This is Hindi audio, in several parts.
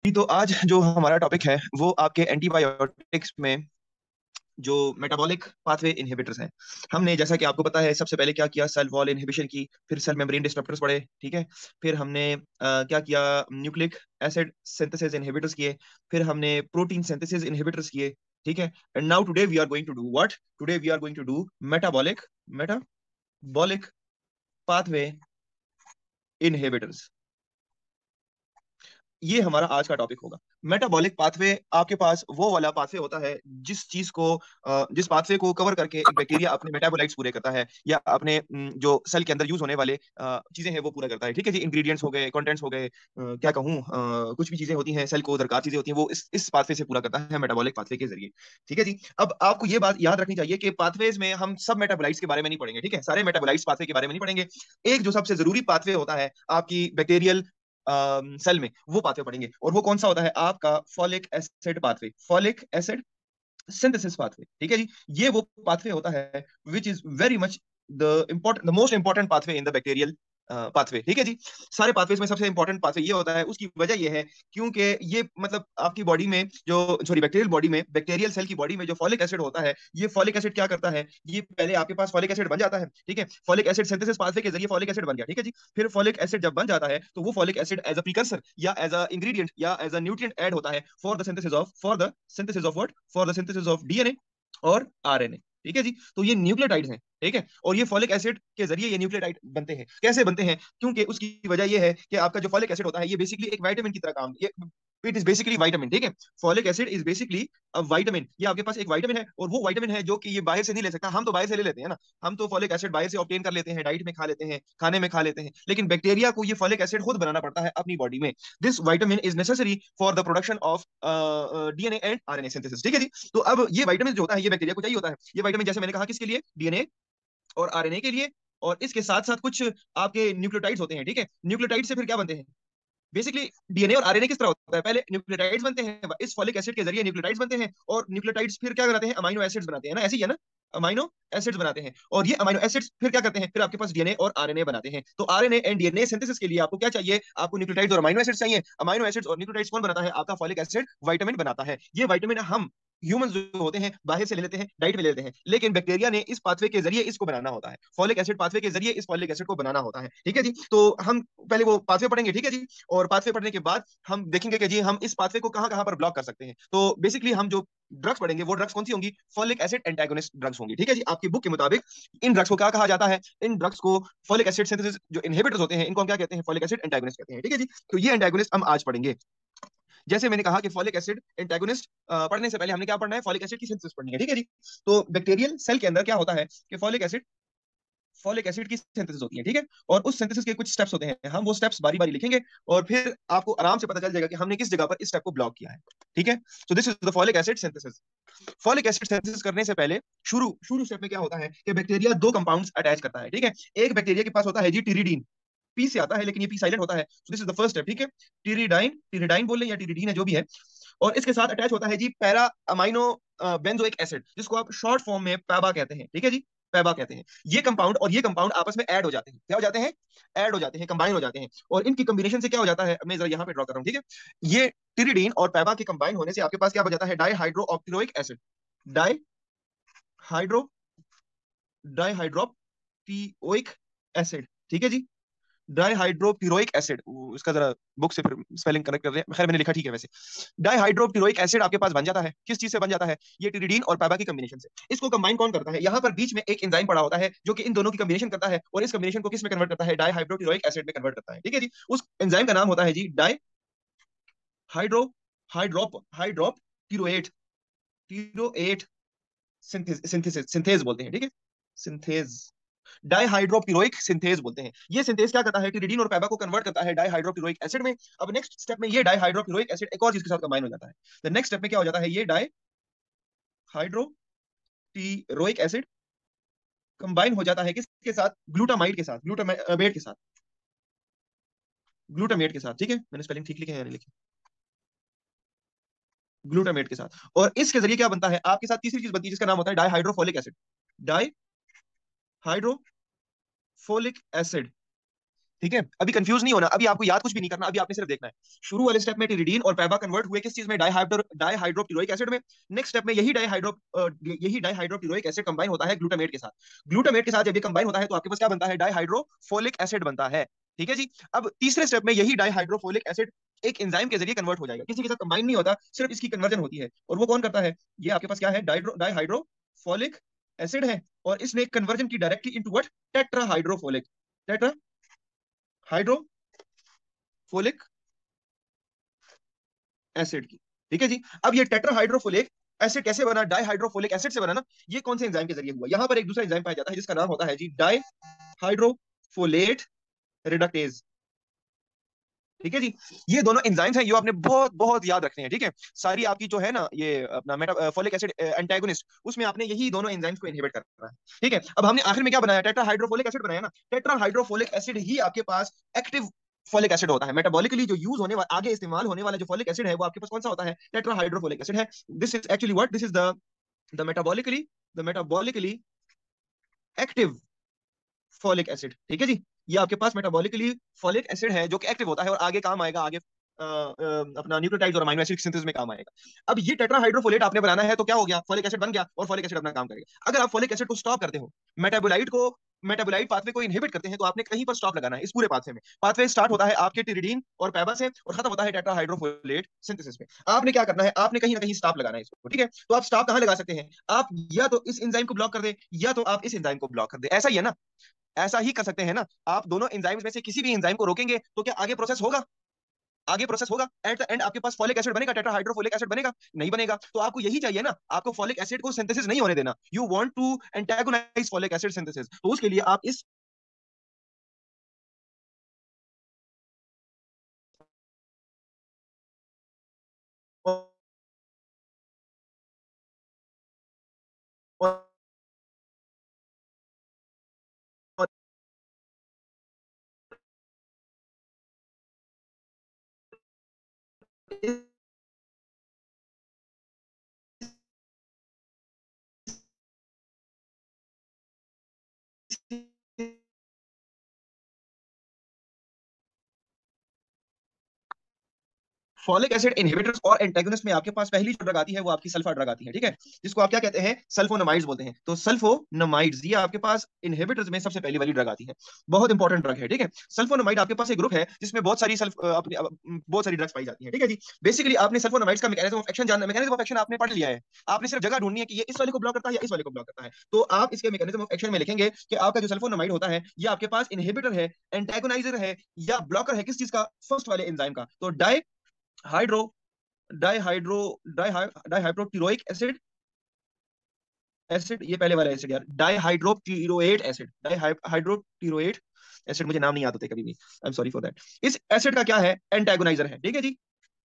जी, तो आज जो हमारा टॉपिक है वो आपके एंटीबायोटिक्स में जो मेटाबॉलिक पाथवे इनहिबिटर्स हैं। हमने जैसा कि आपको पता है सबसे पहले क्या किया, सेल वॉल इनहिबिशन की, फिर सेल मेम्ब्रेन डिस्टरप्टर्स पढ़े, ठीक है। फिर हमने क्या किया, न्यूक्लिक एसिड सिंथेसिस इनहिबिटर्स किए। फिर हमने प्रोटीन सिंथेसिस इनहिबिटर्स किए, ठीक है। And now today we are going to do what, today we are going to do metabolic pathway inhibitors. ये हमारा आज का टॉपिक होगा। मेटाबॉलिक पाथवे आपके पास वो वाला पाथवे होता है जिस पाथवे को कवर करके एक बैक्टीरिया अपने मेटाबोलाइट्स पूरे करता है, या अपने जो सेल के अंदर यूज होने वाले चीजें हैं वो पूरा करता है, ठीक है जी। इंग्रेडिएंट्स हो गए, कंटेंट्स हो गए, क्या कहूँ, कुछ भी चीजें होती हैं सेल को दरकार चीजें होती हैं, वो इस पाथवे से पूरा करता है मेटाबॉलिक पाथवे के जरिए, ठीक है जी। अब आपको ये बात याद रखनी चाहिए कि पाथवेज में हम सब मेटाबोलाइट्स के बारे में नहीं पढ़ेंगे, ठीक है, सारे मेटाबोलाइट्स पाथवे के बारे में नहीं पढ़ेंगे। एक जो सबसे जरूरी पाथवे होता है आपकी बैक्टीरियल सेल में, वो पाथवे पढ़ेंगे, और वो कौन सा होता है आपका folic acid pathway, folic acid synthesis pathway, ठीक है जी। ये वो पाथवे होता है which is very much the most important pathway in the bacterial pathway, ठीक है जी। सारे पाथवेज में सबसे इंपॉर्टेंट पाथवे ये होता है, उसकी वजह ये है क्योंकि ये मतलब आपकी बॉडी में जो, सॉरी, बैक्टीरियल बॉडी में, बैक्टीरियल सेल की बॉडी में जो फॉलिक एसिड होता है, ये फॉलिक एसिड क्या करता है, ये पहले आपके पास फॉलिक एसिड बन जाता है, ठीक है। फॉलिक एसिड सिंथेसिस पाथवे के जरिए फॉलिक एसिड बन गया, ठीक है जी। फिर फॉलिक एसिड जब बन जाता है तो वो folic acid as a precursor या एज अ इंग्रेडिएंट या एज अ न्यूट्रिएंट ऐड होता है for the synthesis of what, for the synthesis of DNA और आरएनए, ठीक है जी। तो ये न्यूक्लियोटाइड्स हैं, ठीक है, और ये फॉलिक एसिड के जरिए ये न्यूक्लियोटाइड बनते हैं। कैसे बनते हैं, क्योंकि उसकी वजह ये है कि आपका जो फॉलिक एसिड होता है ये बेसिकली एक विटामिन की तरह काम, ये इट इज बेसिकली विटामिन, ठीक है। Folic acid is basically a vitamin, ये आपके पास एक विटामिन है, और वो विटामिन है जो कि ये बाहर से नहीं ले सकता, हम तो बाहर से ले लेते हैं ना, हम तो फॉलिक एसिड बाहर से ऑब्टेन कर लेते हैं, डाइट में खा लेते हैं, खाने में खा लेते हैं, लेकिन बैक्टीरिया को ये फॉलिक एसिड खुद बनाना पड़ता है अपनी बॉडी में। This vitamin is necessary for the production of DNA and RNA synthesis, ठीक है जी। तो अब ये विटामिन जो होता है ये बैक्टीरिया को चाहिए होता है, ये विटामिन जैसे मैंने कहा किसके लिए, डीएनए और आरएनए के लिए। और इसके साथ साथ कुछ आपके न्यूक्लियोटाइड्स होते हैं, ठीक है। न्यूक्लियोटाइड से फिर क्या बनते हैं, बेसिकली डीएनए और आरएनए किस तरह होता है, पहले न्यूक्लियोटाइड्स बनते हैं, इस फॉलिक एसिड के जरिए न्यूक्लियोटाइड्स बनते हैं, और न्यूक्लियोटाइड्स फिर क्या बनाते हैं, अमाइनो एसिड्स बनाते हैं ना, ऐसे ही है ना, अमाइनो एसिड्स बनाते हैं, और ये अमाइनो एसिड्स फिर क्या करते हैं, फिर आपके पास डीएनए और आरएनए बनाते हैं। तो आरएनए एंड डीएनए सिंथेसिस के लिए आपको क्या चाहिए, आपको न्यूक्लियोटाइड्स और अमाइनो एसिड्स चाहिए। अमाइनो एसिड्स और न्यूक्लियोटाइड्स कौन बनाता है, आपका फॉलिक एसिड विटामिन बनाता है। ये विटामिन हम ह्यूमंस जो होते हैं बाहर से ले लेते हैं, डाइट में ले लेते हैं, लेकिन बैक्टीरिया ने इस पाथवे के जरिए इसको बनाना होता है, फॉलिक एसिड पाथवे के जरिए इस फॉलिक एसिड को बनाना होता है, ठीक है जी। तो हम पहले वो पाथवे पढ़ेंगे, ठीक है जी। और पाथवे पढ़ने के बाद हम देखेंगे कि जी हम इस पाथवे को कहां कहां पर ब्लॉक कर सकते हैं। तो बेसिकली हम जो ड्रग्स पढ़ेंगे वो ड्रग्स कौन सी होंगी, फॉलिक एसिड एंटागोनिस्ट ड्रग्स होंगी, ठीक है जी। आपकी बुक के मुताबिक इन ड्रग्स को क्या कहा जाता है, इन ड्रग्स को फॉलिक एसिड सिंथेसिस जो इनहिबिटर्स होते हैं इनको हम क्या कहते हैं, फॉलिक एसिड एंटागोनिस्ट कहते हैं, ठीक है जी। तो ये एंटागोनिस्ट हम आज पढ़ेंगे। जैसे मैंने कहा कि फॉलिक एसिड एंटागोनिस्ट पढ़ने से पहले हमने क्या पढ़ना है, फॉलिक एसिड की सिंथेसिस पढ़नी है, ठीक है जी। तो बैक्टीरियल सेल के अंदर क्या होता है कि फॉलिक एसिड की सिंथेसिस होती है, ठीक है। और उस सिंथेसिस के कुछ स्टेप्स होते हैं, हम वो स्टेप्स बारी बारी लिखेंगे, और फिर आपको आराम से पता चल जाएगा कि हमने किस जगह पर इस स्टेप को ब्लॉक किया है, ठीक है। So this is the folic acid synthesis. Folic acid synthesis करने से पहले शुरू शुरू स्टेप में क्या होता है कि बैक्टीरिया दो कंपाउंड्स अटैच करता है, ठीक है। एक बैक्टीरिया के पास होता है जी टिरिडीन, पी से आता है लेकिन ये पी साइलेंट होता है, so this is the first step, ठीक है। टिरिडाइन, टिरिडाइन बोल लें या टिरिडीन है जो भी है। और इसके साथ अटैच होता है जी पैरा अमाइनो बेंजोइक एसिड, जिसको आप शॉर्ट फॉर्म में पैबा कहते हैं, ठीक है जी, पैबा कहते हैं। ये कंपाउंड और ये कंपाउंड आपस में ऐड हो जाते हैं, क्या हो जाते हैं, ऐड हो जाते हैं, कंबाइन हो जाते हैं, और इनकी कॉम्बिनेशन से क्या हो जाता है, मैं जरा यहाँ पे ड्रॉ कर रहा हूँ, ठीक है। ये टिरिडीन और पैबा के कंबाइन होने से आपके पास क्या हो जाता है, डाईहाइड्रोक्सिलोइक एसिड, डाई हाइड्रो डाईहाइड्रोक्सिलोइक एसिड, ठीक है जी। डाईहाइड्रोक्लोरिक एसिड, इसका जरा बुक से फिर स्पेलिंग करेक्ट कर रहे हैं, खैर मैंने लिखा ठीक है वैसे। डाईहाइड्रोक्लोरिक एसिड आपके पास बन जाता है, किस चीज से बन जाता है, ये टिरिडीन और पैबा की कॉम्बिनेशन से। इसको कंबाइन कौन करता है, यहाँ पर बीच में एक एंजाइम पड़ा होता है जो कि इन दोनों की कॉम्बिनेशन करता है, और इस कॉम्बिनेशन को किस में कन्वर्ट करता है, डाईहाइड्रोक्लोरिक एसिड में कन्वर्ट करता है, ठीक है जी। उस एंजाइम का नाम होता है जी डाई हाइड्रो हाइड्रोप टिरोएट, टिरोएट सिंथेसिस, सिंथेज बोलते हैं, ठीक है, सिंथेज, डाईहाइड्रोक्लोरिक सिंथेज बोलते हैं। ये सिंथेज क्या करता है, टिरिडीन और पैबा को कन्वर्ट करता है डाईहाइड्रोक्लोरिक एसिड में। अब नेक्स्ट स्टेप में ये डाईहाइड्रोक्लोरिक एसिड एक और चीज के साथ कंबाइन हो जाता है। द नेक्स्ट स्टेप में क्या हो जाता है, ये डाईहाइड्रोक्लोरिक एसिड कंबाइन हो जाता है किसके साथ, ग्लूटामाइड के साथ, ग्लूटामेट के साथ, ग्लूटामेट के साथ, ठीक है। मैंने स्पेलिंग ठीक लिखे हैं या नहीं लिखे, ग्लूटामेट के साथ। और इसके जरिए क्या बनता है आपके साथ, तीसरी चीज बनती है जिसका नाम होता है डाईहाइड्रोफोलिक एसिड, डाईहाइड्रोफोलिक एसिड, ठीक है, अभी कंफ्यूज नहीं होना, अभी आपको याद कुछ भी नहीं करना, अभी आपने सिर्फ देखना है शुरू वाले स्टेप में टिरिडीन और पैबा कन्वर्ट हुए किस चीज में, डाईहाइड्रोक्लोरिक एसिड में। नेक्स्ट स्टेप में यही डाईहाइड्रोक्लोरिक एसिड कंबाइन होता है ग्लूटामेट के साथ। ग्लूटामेट के साथ जब ये कंबाइन होता है तो आपके पास क्या बनता है, डाईहाइड्रोफोलिक एसिड बनता है। ठीक है जी। अब तीसरे स्टेप में यही डाईहाइड्रोफोलिक एसिड एक एंजाइम के जरिए कन्वर्ट हो जाएगा, किसी के साथ कंबाइन नहीं होता, सिर्फ इसकी कन्वर्जन होती है। और वो कौन करता है, ये आपके पास क्या है, डाईहाइड्रोफोलिक एसिड है, और इसने कन्वर्जन की directly into what, tetrahydrofolic tetrahydrofolic acid की। ठीक है जी। अब ये टेट्राहाइड्रोफोलिक एसिड कैसे बना, डाईहाइड्रोफोलिक एसिड से बना ना, ये कौन से एंजाइम के जरिए हुआ, यहां पर एक दूसरा एंजाइम पाया जाता है जिसका नाम होता है जी डाईहाइड्रोफोलेट रिडक्टेज। ठीक है जी। ये दोनों एंजाइम्स हैं, ये आपने बहुत बहुत याद रखने हैं। ठीक है, सारी आपकी जो है ना ये अपना मेटाफोलिक एसिड एंटागोनिस्ट, उसमें आपने यही दोनों एंजाइम्स को इनहिबिट करना है। ठीक है, अब हमने आखिर में क्या बनाया, टेट्राहाइड्रोफोलिक एसिड बनाया ना, टेट्राहाइड्रोफोलिक एसिड ही आपके पास एक्टिव फोलिक एसिड होता है। मेटाबॉलिकली जो यूज होने वाला, आगे इस्तेमाल होने वाला जो फोलिक एसिड है वो आपके पास कौन सा होता है, टेट्राहाइड्रोफोलिक एसिड है। This is actually what, this is the metabolically the metabolically active folic acid. ठीक है जी। ये आपके पास मेटाबॉलिकली फॉलिक एसिड है जो कि एक्टिव होता है और आगे काम आएगा, आगे अपना न्यूक्लियोटाइड्स और अमीनो एसिड सिंथेसिस में काम आएगा। अब ये टेट्राहाइड्रोफोलेट आपने बनाना है तो क्या हो गया, फॉलिक एसिड बन गया और फॉलिक एसिड अपना काम करेगा। अगर आप फॉलिक एसिड को स्टॉप करते हो, मेटाबोलाइट पाथवे को इनहिबिट करते हैं, तो आपने कहीं पर स्टॉप लगाना है इस पूरे पाथवे में। पाथवे स्टार्ट होता है आपके टिरिडीन और पैबा से और खत्म होता है टेट्राहाइड्रोफोलेट सिंथेसिस में। आपने क्या करना है, आपने कहीं ना कहीं स्टॉप लगाना है इसको। ठीक है, तो आप स्टॉप कहां लगा सकते हैं, आप या तो इस एंजाइम को ब्लॉक कर दे या तो आप इस एंजाइम को ब्लॉक कर दे, ऐसा ही है ना, ऐसा ही कर सकते हैं ना। आप दोनों एंजाइम्स में से किसी भी एंजाइम को रोकेंगे तो क्या आगे प्रोसेस होगा, आगे प्रोसेस होगा, एट द एंड आपके पास फॉलिक एसिड बनेगा, टेट्राहाइड्रोफोलिक एसिड बनेगा, नहीं बनेगा। तो आपको यही चाहिए ना, आपको फॉलिक एसिड को सिंथेसिस नहीं होने देना, you want to antagonise folic acid synthesis, तो उसके लिए आप इस फॉलिक एसिड इनहिबिटर्स और एंटागोनिस्ट में आपके पास पहली जो ड्रग आती है वो आपकी सल्फा ड्रग आती है। ठीक है, जिसको आप क्या कहते हैं, सल्फोनमाइड्स बोलते हैं। तो सल्फोनमाइड्स ये आपके पास इनहिबिटर्स में सबसे पहली वाली ड्रग आती है, बहुत इंपॉर्टेंट ड्रग है। ठीक है, सल्फोनमाइड आपके पास एक ग्रुप है जिसमें बहुत सारी ड्रग्स पाई जाती है। ठीक है जी। बेसिकली आपने सल्फोनमाइड्स का मैकेनिज्म ऑफ एक्शन जानना, मैकेनिज्म ऑफ एक्शन आपने पढ़ लिया है, आपने सिर्फ जगह ढूंढनी है कि ये इस वाले को ब्लॉक करता है या इस वाले को ब्लॉक करता है। तो आप इसके मैकेनिज्म ऑफ एक्शन में लिखेंगे कि आपका जो सल्फोनमाइड होता है ये आपके पास इनहिबिटर है, एंटागोनाइजर है या ब्लॉकर है, किस चीज का, फर्स्ट वाले एंजाइम का। तो हाइड्रो डाईहाइड्रो डाईहाइड्रोक्लोरिक एसिड एसिड, ये पहले वाला एसिड यार, डाईहाइड्रोक्लोरेट एसिड, डाईहाइड्रोक्लोरेट एसिड, मुझे नाम नहीं याद होते कभी भी, I am sorry for that. इस एसिड का क्या है, एंटागोनाइजर है। ठीक है जी।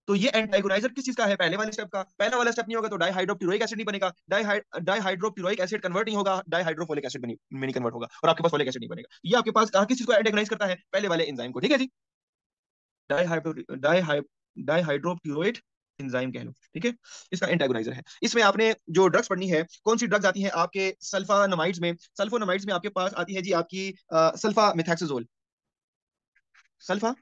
तो ये एंटागोनाइजर किस चीज का है, पहले वाले स्टेप का, पहला वाला स्टेप नहीं होगा तो डाईहाइड्रोक्लोरिक एसिड नहीं बनेगा, डाईहाइड्रोक्लोरिक एसिड कन्वर्ट नहीं होगा, डाईहाइड्रोफोलिक एसिड में नहीं कन्वर्ट होगा और आपके पास फोलिक एसिड नहीं बनेगा। ये आपके पास किस चीज को एंटागोनाइज करता है, पहले वाले एंजाइम को। ठीक है जी। डाईहाइड्रोक्लोरेट एंजाइम कह लो। ठीक है, इसका एंटागोनाइजर है। इसमें आपने जो ड्रग्स पढ़नी है, कौन सी ड्रग्स आती है आपके सल्फानमाइड्स में आपके पास आती है जी आपकी सल्फा मिथैक्सोजोल, सल्फा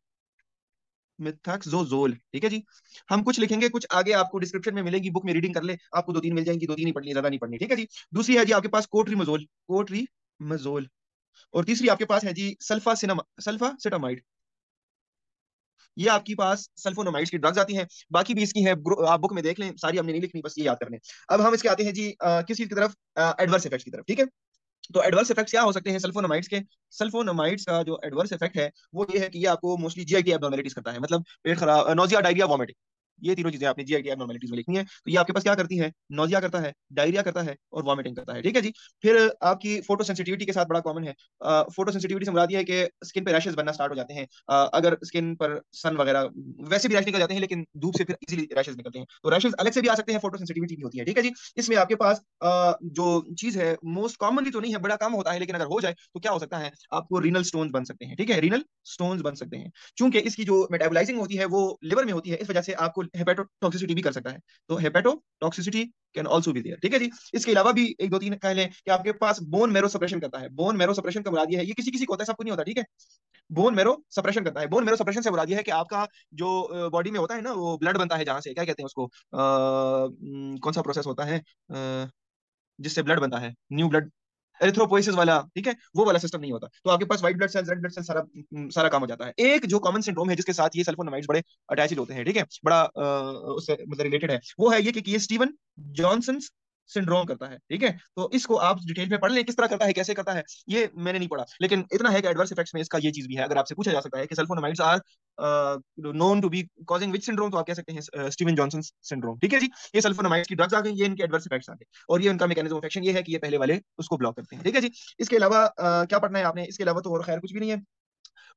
मिथैक्सोजोल। ठीक है जी। हम कुछ लिखेंगे, कुछ आगे आपको डिस्क्रिप्शन में मिलेगी, बुक में रीडिंग कर ले, आपको दो तीन मिल जाएंगी, दो तीन ही पढ़नी, ज्यादा नहीं पढ़नी। ठीक है जी। दूसरी है जी आपके पास कोट्रीमजोल। और तीसरी आपके पास है जी सल्फासिटामाइड। ये आपके पास सल्फोनमाइड्स की ड्रग्स आती हैं, बाकी भी इसकी है, आप बुक में देख लें, सारी हमने नहीं लिखनी, बस ये याद करने। अब हम इसके आते हैं जी किस चीज की तरफ, एडवर्स इफेक्ट्स की तरफ। ठीक है, तो एडवर्स इफेक्ट्स क्या हो सकते हैं सल्फोनमाइड्स के, सल्फोनमाइड्स का जो एडवर्स इफेक्ट है वो ये है कि ये आपको मोस्टली जीआईटी एब्नॉर्मेलिटीज करता है, मतलब पेट खराब, नोजिया, डायरिया, वॉमिटिंग, ये तीनों चीजें आपने जीआईटी एब्नॉर्मेलिटीज में लिखनी है। तो ये आपके पास क्या करती है, नोजिया करता है, डायरिया करता है और वॉमिटिंग करता है। ठीक है जी। फिर आपकी फोटो सेंसिटिविटी के साथ बड़ा कॉमन है, फोटो सेंसिटिविटी से मुराद ये है कि स्किन पे रैशेस बनना स्टार्ट हो जाते हैं, अगर स्किन पर सन वगैरह, वैसे भी रैश निकल जाते हैं लेकिन धूप से फिर इजीली रैशेस निकलते हैं, तो रैशेस अलग से भी आ सकते हैं, फोटो सेंसिटिविटी भी होती है। ठीक है जी। इसमें आपके पास जो चीज है, मोस्ट कॉमनली तो नहीं है, बड़ा कम होता है, लेकिन अगर हो जाए तो क्या हो सकता है, आपको रीनल स्टोन्स बन सकते हैं। ठीक है, रीनल स्टोन्स बन सकते हैं, चूंकि इसकी जो मेटाबोलाइजिंग होती है वो लिवर में होती है, इस वजह से आपको हेपेटोटॉक्सिसिटी भी कर सकता है, तो hepatotoxicity can also be there. ठीक है जी। इसके अलावा भी एक दो तीन कह लें कि आपके पास बोन मैरो सप्रेशन करता है, बोन मैरो सप्रेशन का मुराद ये है, ये किसी किसी को होता है, सबको नहीं होता। ठीक है, बोन मेरो सप्रेशन करता है। बोन मेरो सप्रेशन से मुराद ये है कि आपका जो बॉडी में होता है ना, वो ब्लड बनता है जहां से, क्या कहते हैं उसको, कौन सा प्रोसेस होता है जिससे ब्लड बनता है, न्यू ब्लड, एरिथ्रोपोइसिस वाला, ठीक है, वो वाला सिस्टम नहीं होता। तो आपके पास white blood cells, red blood cells, सारा सारा काम हो जाता है। एक जो कॉमन सिंड्रोम है जिसके साथ ये सल्फोनामाइड्स बड़े अटैच होते हैं, ठीक है, बड़ा उससे मतलब रिलेटेड है, वो है ये कि ये स्टीवन जॉनसन सिंड्रोम करता है, ठीक है। तो इसको आप डिटेल में पढ़ लें, किस तरह करता है, कैसे करता है, ये मैंने नहीं पढ़ा, लेकिन इतना है कि एडवर्स इफेक्ट्स में इसका ये चीज भी है। अगर आपसे पूछा जा सकता है कि sulfonamides are known to be causing which syndrome, तो आप कह सकते हैं स्टीवन जॉनसन सिंड्रोम, ठीक है जी। ये सल्फोनामाइड्स की ड्रग्स आ गई, ये इनके एडवर्स इफेक्ट्स आ गए, और ये उनका मैकेनिज्म ऑफ एक्शन ये है कि ये पहले वाले उसको ब्लॉक करते हैं, ठीक है जी। इसके अलावा क्या पढ़ना है आपने, इसके अलावा तो और खैर कुछ भी नहीं है।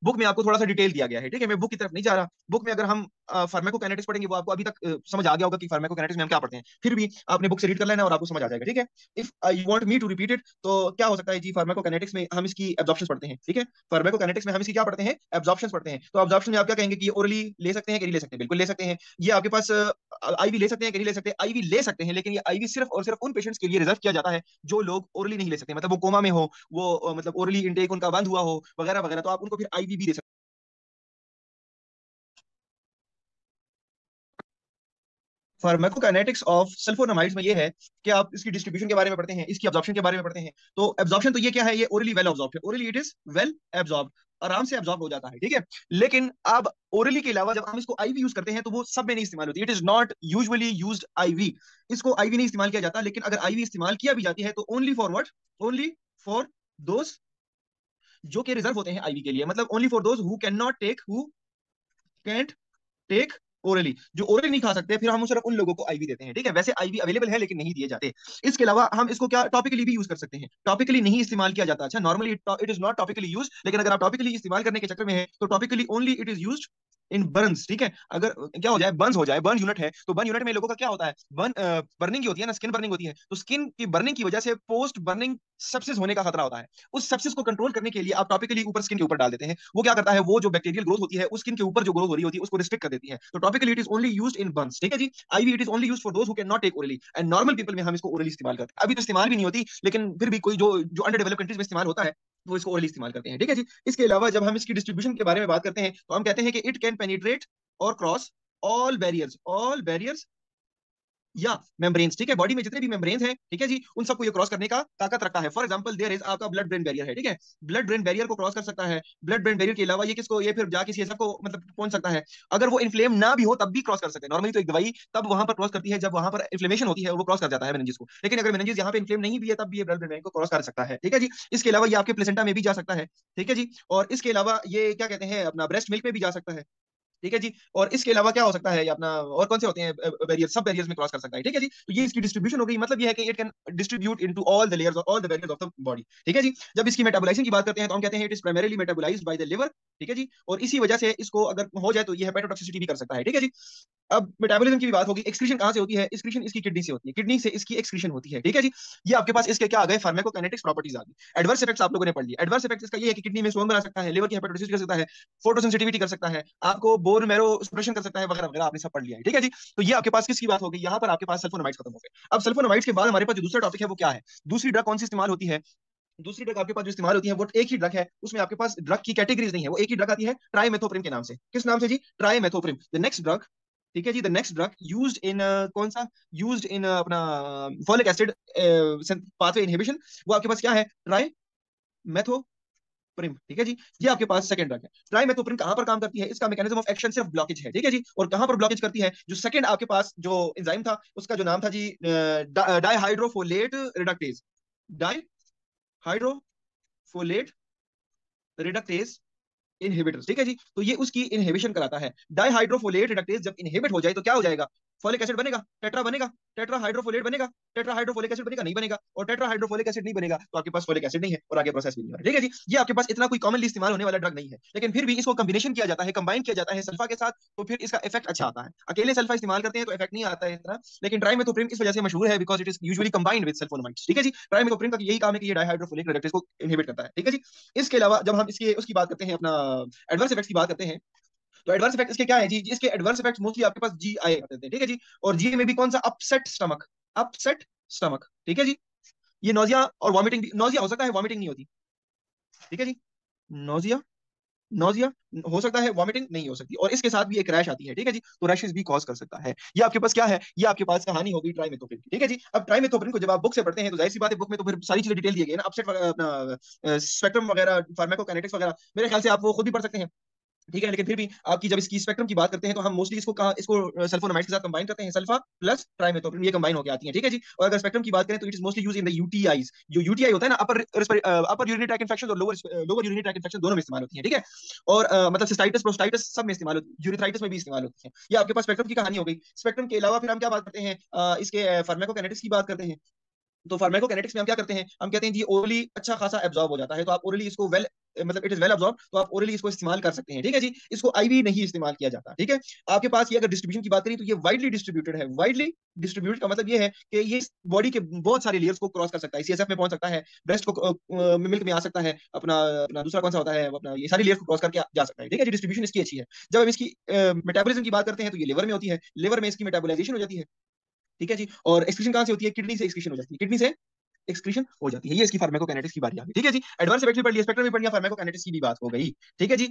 बुक में आपको थोड़ा सा डिटेल दिया गया है, ठीक है, मैं बुक की तरफ नहीं जा रहा। बुक में अगर हम फार्माकोकाइनेटिक्स पढ़ेंगे, वो आपको अभी तक समझ आ गया होगा कि फार्माकोकाइनेटिक्स में हम क्या पढ़ते हैं, फिर भी आपने बुक से रीड कर लेना और आपको समझ आ जाएगा, ठीक है। If you want me to repeat it, तो क्या हो सकता है जी, फार्माकोकाइनेटिक्स में हम इसकी एब्जॉर्प्शंस पढ़ते हैं, ठीक है। फार्माकोकाइनेटिक्स में हम इसकी क्या पढ़ते हैं, एब्जॉर्प्शंस पढ़ते हैं। तो एब्जॉर्प्शन में आप क्या कहेंगे कि ओरली ले सकते हैं कि नहीं ले सकते, बिल्कुल ले सकते हैं। ये आपके पास आईवी ले सकते हैं कि नहीं ले सकते, आईवी ले सकते हैं, लेकिन ये आईवी सिर्फ और सिर्फ उन पेशेंट्स के लिए रिजर्व किया जाता है जो लोग ओरली नहीं ले सकते, मतलब वो कोमा में हो, वो मतलब ओरली इंटेक उनका बंद हुआ हो वगैरह वगैरह, तो आप उनको फिर आईवी भी दे सकते हैं। फार्माकोकाइनेटिक्स ऑफ सल्फोनामाइड्स में ये है कि आप इसकी डिस्ट्रीब्यूशन के बारे में पढ़ते हैं, इसकी एब्जॉर्प्शन के बारे में पढ़ते हैं। तो एब्जॉर्प्शन तो ये क्या है, ये ओरली वेल एब्जॉर्ब्ड है, orally it is well absorb, आराम से एब्जॉर्ब हो जाता है, ठीक है। लेकिन अब ओरली के अलावा जब हम इसको आईवी यूज करते हैं तो वो सब में नहीं इस्तेमाल होती, it is not usually used IV. इसको आईवी नहीं इस्तेमाल किया जाता, लेकिन अगर आईवी इस्तेमाल किया भी जाती है तो only for what, only for those जो कि रिजर्व होते हैं आईवी के लिए, मतलब only for those who can not take, who can't take orally, जो ओरली नहीं खा सकते, फिर हम सिर्फ उन लोगों को आईवी देते हैं, ठीक है। वैसे आईवी अवेलेबल है लेकिन नहीं दिए जाते। इसके अलावा हम इसको क्या टॉपिकली भी यूज कर सकते हैं, टॉपिकली नहीं इस्तेमाल किया जाता, अच्छा normally it is not topically use, लेकिन अगर आप टॉपिकली इस्तेमाल करने के चक्कर में है तो topically only it is used in burns, ठीक है। अगर क्या हो जाए, बर्न्स हो जाए, बर्न यूनिट है, तो बर्न यूनिट में लोगों का क्या होता है, बर्न बर्निंग होती है ना, स्किन बर्निंग होती है, तो स्किन की बर्निंग की वजह से पोस्ट बर्निंग सेप्सिस होने का खतरा होता है। उस सेप्सिस को कंट्रोल करने के लिए आप टॉपिकली ऊपर स्किन के ऊपर डाल देते हैं, वो क्या करता है, वो जो बैक्टीरियल ग्रोथ होती है उस स्किन के ऊपर जो ग्रोथ हो रही होती है उसको रिस्ट्रिक्ट कर देती है। तो topically it is only used in burns, ठीक है जी। IV it is only used for those who can not take orally, and normal people में हम इसको ओरली इस्तेमाल करते हैं। अभी तो इस्तेमाल भी नहीं होती, लेकिन फिर भी कोई जो जो अंडर डेवलप्ड कंट्रीज में इस्तेमाल होता है वो इसको ओरली इस्तेमाल करते हैं, ठीक है जी। इसके अलावा जब हम इसकी डिस्ट्रीब्यूशन के बारे में बात करते हैं तो हम कहते हैं कि इट कैन पेनिट्रेट और क्रॉस ऑल बैरियर्स या मेम्ब्रेन्स, ठीक है, बॉडी में जितने भी मेम्ब्रेन्स हैं, ठीक है जी, उन सबको ये क्रॉस करने का ताकत रखता है। फॉर एग्जांपल देयर इज आपका ब्लड ब्रेन बैरियर है, ठीक है, ब्लड ब्रेन बैरियर को क्रॉस कर सकता है। ब्लड ब्रेन बैरियर के अलावा ये किसको, ये फिर जाके सीएसएफ को मतलब पहुंच सकता है। अगर वो इन्फ्लेम ना भी हो तब भी क्रॉस कर सकते हैं। नॉर्मली तो एक दवाई तब वहां पर क्रॉस करती है जब वहां पर इन्फ्लेमेशन होती है, वो क्रॉस कर जाता है मेनिंजेस को, लेकिन अगर मेनिंजेस यहाँ पे इन्फ्लेम नहीं भी है तब भी ये ब्लड ब्रेन बैरियर को क्रॉस कर सकता है, ठीक है जी। इसके अलावा ये आपके प्लेसेंटा में भी जा सकता है, ठीक है जी। और इसके अलावा ये क्या कहते हैं, अपना ब्रेस्ट मिल्क में भी जा सकता है, ठीक है जी। और इसके अलावा क्या हो सकता है, अपना और कौन से होते हैं बैरियर, सब बैरियर्स में क्रॉस कर सकता है, ठीक है जी। तो ये इसकी डिस्ट्रीब्यूशन हो गई, मतलब ये है कि it can distribute into all the layers, all the barriers of the body, ठीक है जी। जब इसकी मेटाबोलाइजेशन की बात करते हैं तो हम कहते हैं it is primarily metabolised by the liver, ठीक है जी। और इसी वजह से इसको अगर हो जाए तो ये हेपेटोटॉक्सिसिटी भी कर सकता है, ठीक है जी। अब मेटाबॉलिज्म की भी बात होगी, एक्सक्रीशन कहां से होती है, एक्सक्रीशन इसकी किडनी से होती है, किडनी से इसकी एक्सक्रीशन होती है, ठीक है जी। ये आपके पास इसके क्या आ गए, फार्माकोकाइनेटिक्स प्रॉपर्टीज आ गई। एडवर्स इफेक्ट्स आप लोगों ने पढ़ लिए। एडवर्स इफेक्ट्स इसका ये है कि किडनी में स्टोन बना सकता है, लिवर की हेपेटाइटिस कर सकता है, फोटोसेंसिटिविटी कर सकता है, आपको बोन मैरो सप्रेशन कर सकता है, वगैरह वगैरह आपने सब पढ़ लिया है, ठीक है जी। तो ये आपके पास किसकी बात होगी, यहाँ पर आपके पास सल्फोनामाइड्स खत्म हो गए। अब सल्फोनामाइड्स के बाद हमारे पास जो दूसरा टॉपिक है वो क्या है, दूसरी ड्रग कौन सी इस्तेमाल होती है। दूसरी ड्रग आपके पास जो इस्तेमाल होती है वो एक ही ड्रग है, उसमें आपके पास ड्रग की कैटेगरीज नहीं है, वो एक ही ड्रग आती है ट्राइमेथोप्रिम के नाम से। किस नाम से जी, ट्राइमेथोप्रिम। द नेक्स्ट ड्रग, ठीक है जी, the next drug used in कौन सा, यूज्ड इन अपना फॉलिक एसिड पाथवे इनहिबिशन, वो आपके पास क्या है, ट्राइमेथोप्रिम, ठीक है जी। ये आपके पास सेकंड ड्रग है। ट्राइमेथोप्रिम कहां पर काम करती है, इसका मैकेनिज्म ऑफ एक्शन सिर्फ ब्लॉकेज है, ठीक है जी। और कहां पर ब्लॉकेज करती है, जो सेकंड आपके पास जो एंजाइम था उसका जो नाम था जी डाइहाइड्रोफोलेट रिडक्टेज, डाइहाइड्रोफोलेट रिडक्टेज इनहिबिटर, ठीक है जी। तो ये उसकी इनहिबिशन कराता है। डाइहाइड्रोफोलेट रिडक्टेज जब इनहिबिट हो जाए तो क्या हो जाएगा, फॉलिक एसिड बनेगा, टेट्रा बनेगा, टेट्रा हाइड्रोफोलेट बनेगा, टेट्रा हाइड्रोफोलिक एसिड बनेगा, नहीं बनेगा, और टेट्रा हाइड्रोफोलिक एसिड नहीं बनेगा तो आपके पास फोलिक एसिड नहीं है और आगे प्रोसेस भी नहीं हो रहा, ठीक है जी। ये आपके पास इतना कोई कॉमनली इस्तेमाल होने वाला ड्रग नहीं है, लेकिन फिर भी इसको कॉम्बिनेशन किया जाता है, कंबाइन किया जाता है सल्फा के साथ, तो फिर इसका इफेक्ट अच्छा आता है। अकेले सल्फा इस्तेमाल करते हैं तो इफेक्ट नहीं आता है इतना, लेकिन ट्राइमेथोप्रिम इस वजह से मशहूर है because it is usually combined with sulfonamides, ठीक है जी। ट्राइमेथोप्रिम का यही काम है कि ये डाइहाइड्रोफोलिक रिडक्टेज को इनहिबिट करता है, ठीक है जी। इसके अलावा जब हम इसके उसकी बात करते हैं, अपना एडवर्स इफेक्ट्स की बात करते हैं, तो एडवर्स इफेक्ट इसके क्या है जी, इसके एडवर्स इफेक्ट्स मोस्टली आपके पास जी आए होते हैं, ठीक है जी। और जी में भी कौन सा, अपसेट स्टमक, अपसेट स्टमक, ठीक है जी। ये नोजिया और वॉमिटिंग, नोजिया हो सकता है, वॉमिटिंग नहीं होती, ठीक है जी, नोजिया नोजिया हो सकता है, वॉमिटिंग नहीं हो सकती, और इसके साथ भी एक रैश आती है, ठीक है जी, तो रैशेस भी कॉज कर सकता है। ये आपके पास क्या है, ये आपके पास कहानी होगी ट्राइमेथोप्रिन की, ठीक है जी। अब ट्राइमेथोप्रिन को जब आप बुक से पढ़ते हैं तो जाहिर सी बात है बुक में तो फिर सारी चीजें डिटेल दी गई है ना, अपसेट अपना स्पेक्ट्रम वगैरह, फार्माकोकाइनेटिक्स वगैरह, मेरे ख्याल से आप वो खुद भी पढ़ सकते हैं, ठीक है। लेकिन फिर भी आपकी जब इसकी स्पेक्ट्रम की बात करते हैं तो हम मोस्टली इसको सल्फोनामाइड के साथ कंबाइन करते हैं, सल्फा प्लस ट्राइमेथोप्रिन, ये कंबाइन होकर आती है, ठीक है जी। और अगर स्पेक्ट्रम की बात करें तो it is mostly use in the UTIs, जो यूटीआई होता है ना, अपर यूरिनरी ट्रैक्ट इन्फेक्शन और लोअर यूरिनरी ट्रैक्ट इन्फेक्शन दोनों में इस्तेमाल होती है, ठीक है। और मतलब सिस्टाइटिस प्रोस्टाइटिस सब में इस्तेमाल होती है, यूरिथ्राइटिस में भी इस्तेमाल होती है। ये आपके पास स्पेक्ट्रम की कहानी हो गई। स्पेक्ट्रम के अलावा फिर हम क्या बात करते हैं, इसके फार्माकोकाइनेटिक्स की बात करते हैं। तो फार्माकोकाइनेटिक्स में हम क्या करते हैं, हम कहते हैं जी ओरली अच्छा खासा एब्जॉर्ब हो जाता है, तो आप ओरली इसको वेल, मतलब इट इज वेल अब्जॉर्ब, तो आप ओरली इसको इस्तेमाल कर सकते हैं, ठीक है जी। इसको आईवी नहीं इस्तेमाल किया जाता, ठीक है। आपके पास ये अगर डिस्ट्रीब्यूशन की बात करें तो ये वाइडली डिस्ट्रीब्यूटेड है। वाइडली डिस्ट्रीब्यूटेड का मतलब ये है कि ये बॉडी के बहुत सारे लेयर्स को क्रॉस कर सकता है, सीएसएफ में पहुंच सकता है, ब्रेस्ट को मिल्क में आ सकता है, अपना अपना दूसरा कौन सा होता है, अपना ये सारी लेयर्स को क्रॉस करके जा सकता है, ठीक है जी। डिस्ट्रीब्यूशन इसकी अच्छी है। जब हम इसकी मेटाबॉलिज्म की बात करते हैं तो ये लिवर में होती है, लिवर में इसकी मेटाबोलाइजेशन हो जाती है, ठीक है जी। और एक्सक्रीशन कहां से होती है, किडनी से एक्सक्रीशन हो जाती है, किडनी से एक्सक्रीशन हो जाती है। ये इसकी फार्माकोकाइनेटिक्स की बारी आ गई, ठीक है जी। एडवांस इफेक्ट भी पढ़ लिया, स्पेक्ट्रम भी पढ़ लिया, फार्माकोकाइनेटिक्स की भी बात हो गई, ठीक है जी।